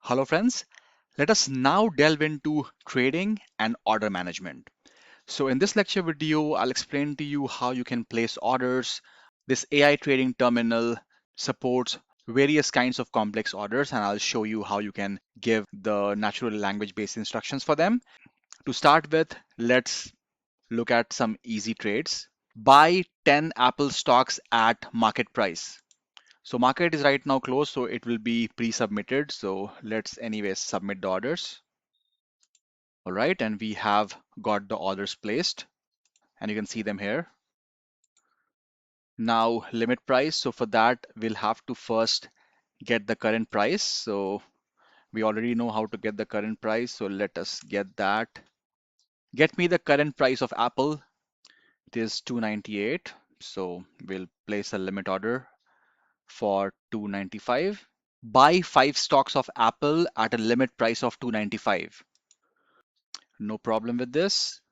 Hello friends, let us now delve into trading and order management. So in this lecture video, I'll explain to you how you can place orders. This AI trading terminal supports various kinds of complex orders, and I'll show you how you can give the natural language based instructions for them. To start with, let's look at some easy trades. Buy 10 Apple stocks at market price. So market is right now closed, so it will be pre-submitted. So let's anyways submit the orders. All right, and we have got the orders placed and you can see them here. Now limit price. So for that, we'll have to first get the current price. So we already know how to get the current price. So let us get that. Get me the current price of Apple. It is 298. So we'll place a limit order for 295. Buy 5 stocks of Apple at a limit price of 295. No problem with this.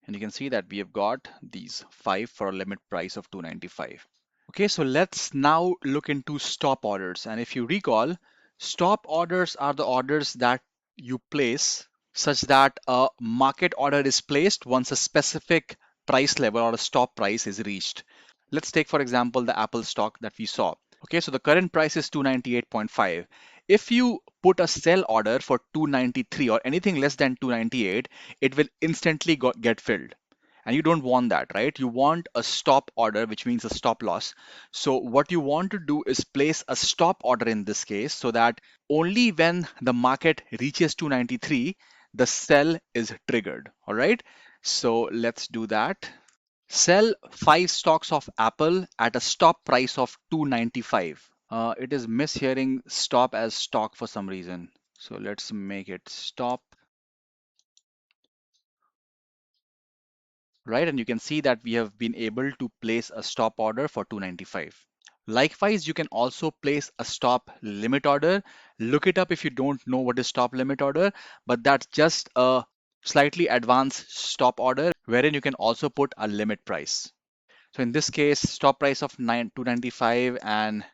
And you can see that we have got these 5 for a limit price of 295. Okay, so let's now look into stop orders. And if you recall, stop orders are the orders that you place such that a market order is placed once a specific price level or a stop price is reached. Let's take, for example, the Apple stock that we saw. Okay, so the current price is 298.5. If you put a sell order for 293 or anything less than 298, it will instantly get filled. And you don't want that, right? You want a stop order, which means a stop loss. So what you want to do is place a stop order in this case so that only when the market reaches 293, the sell is triggered. All right. So let's do that. Sell 5 stocks of Apple at a stop price of 295. It is mishearing stop as stock for some reason. So let's make it stop. Right, and you can see that we have been able to place a stop order for 295. Likewise, you can also place a stop limit order. Look it up if you don't know what is stop limit order, but that's just a slightly advanced stop order wherein you can also put a limit price. So in this case, stop price of 295 and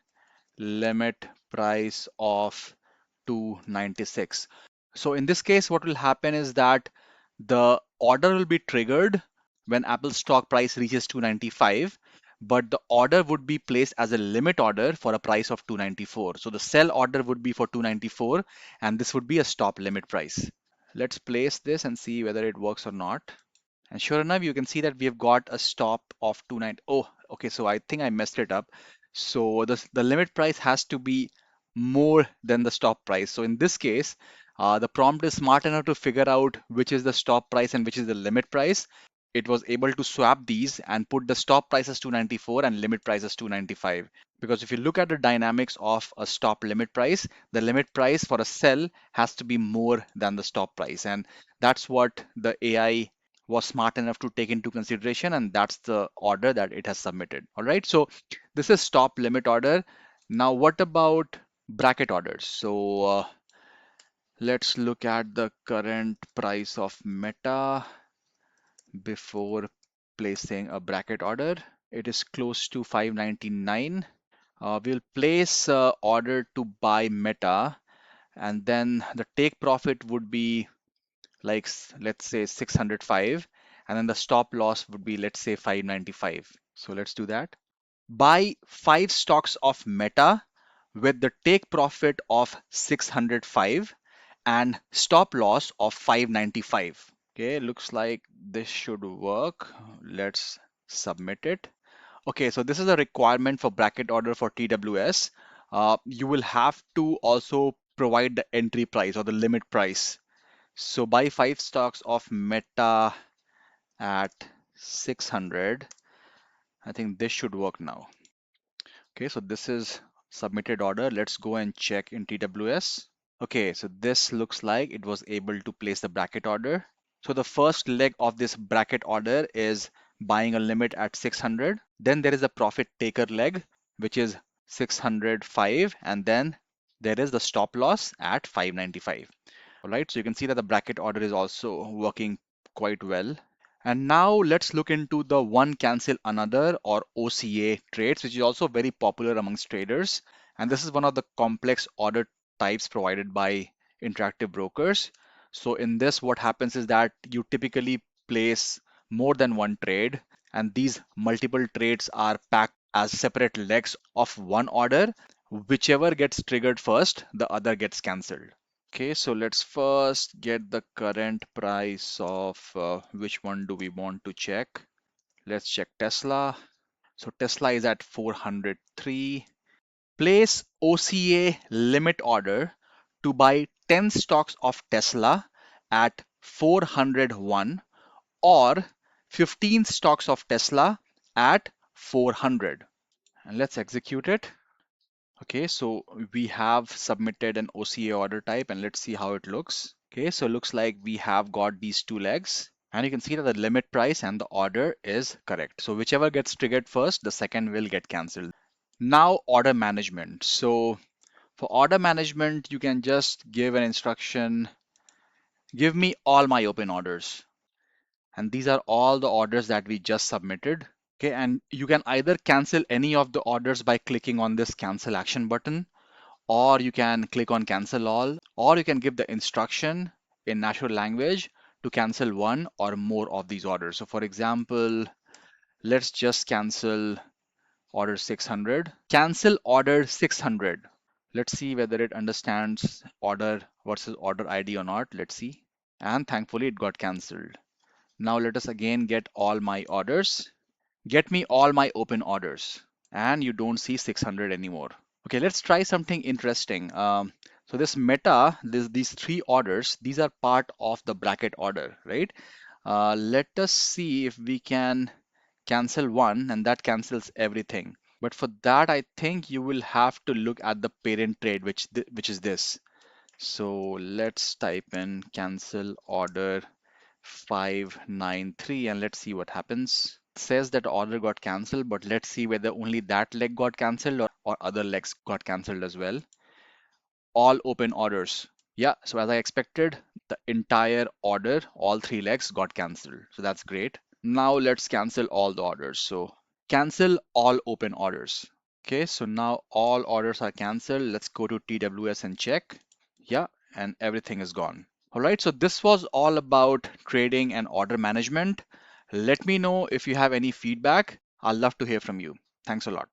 limit price of 296. So in this case, what will happen is that the order will be triggered when Apple stock price reaches 295, but the order would be placed as a limit order for a price of 294. So the sell order would be for 294, and this would be a stop limit price. Let's place this and see whether it works or not. And sure enough, you can see that we have got a stop of 290. Oh, okay. So I think I messed it up. So the limit price has to be more than the stop price. So in this case, the prompt is smart enough to figure out which is the stop price and which is the limit price. It was able to swap these and put the stop price as 294 and limit price as 295. Because if you look at the dynamics of a stop limit price, the limit price for a sell has to be more than the stop price. And that's what the AI was smart enough to take into consideration, and that's the order that it has submitted. All right, so this is stop limit order. Now what about bracket orders? So let's look at the current price of Meta before placing a bracket order. It is close to 599. We'll place order to buy Meta, and then the take profit would be like let's say 605, and then the stop loss would be, let's say, 595. So let's do that. Buy 5 stocks of Meta with the take profit of 605 and stop loss of 595. Okay, looks like this should work. Let's submit it. Okay, so this is a requirement for bracket order for TWS. You will have to also provide the entry price or the limit price. So buy 5 stocks of Meta at 600. I think this should work now. Okay, so this is submitted order. Let's go and check in TWS. Okay, so this looks like it was able to place the bracket order. So the first leg of this bracket order is buying a limit at 600. Then there is a profit taker leg, which is 605. And then there is the stop loss at 595. All right, so you can see that the bracket order is also working quite well. And now let's look into the one cancel another or OCA trades, which is also very popular amongst traders. And this is one of the complex order types provided by interactive brokers. So in this, what happens is that you typically place more than one trade, and these multiple trades are packed as separate legs of one order. Whichever gets triggered first, the other gets cancelled. Okay, so let's first get the current price of which one do we want to check. Let's check Tesla. So Tesla is at 403. Place OCA limit order to buy 10 stocks of Tesla at 401 or 15 stocks of Tesla at 400. And let's execute it. Okay, so we have submitted an OCA order type and let's see how it looks. Okay, so it looks like we have got these two legs and you can see that the limit price and the order is correct. So whichever gets triggered first, the second will get cancelled. Now order management. So for order management, you can just give an instruction, give me all my open orders. And these are all the orders that we just submitted. Okay, and you can either cancel any of the orders by clicking on this cancel action button, or you can click on cancel all, or you can give the instruction in natural language to cancel one or more of these orders. So for example, let's just cancel order 600. Cancel order 600. Let's see whether it understands order versus order ID or not. Let's see. And thankfully it got cancelled. Now let us again get all my orders. Get me all my open orders. And you don't see 600 anymore. Okay, let's try something interesting. So this meta, these three orders, these are part of the bracket order, right? Let us see if we can cancel one and that cancels everything. But for that, I think you will have to look at the parent trade, which is this. So let's type in cancel order 593 and let's see what happens. It says that order got cancelled, but let's see whether only that leg got cancelled or other legs got cancelled as well. All open orders. Yeah, so as I expected, the entire order, all three legs got cancelled. So that's great. Now let's cancel all the orders. So cancel all open orders. Okay, so now all orders are cancelled. Let's go to TWS and check. Yeah, and everything is gone. All right, so this was all about trading and order management. Let me know if you have any feedback. I'd love to hear from you. Thanks a lot.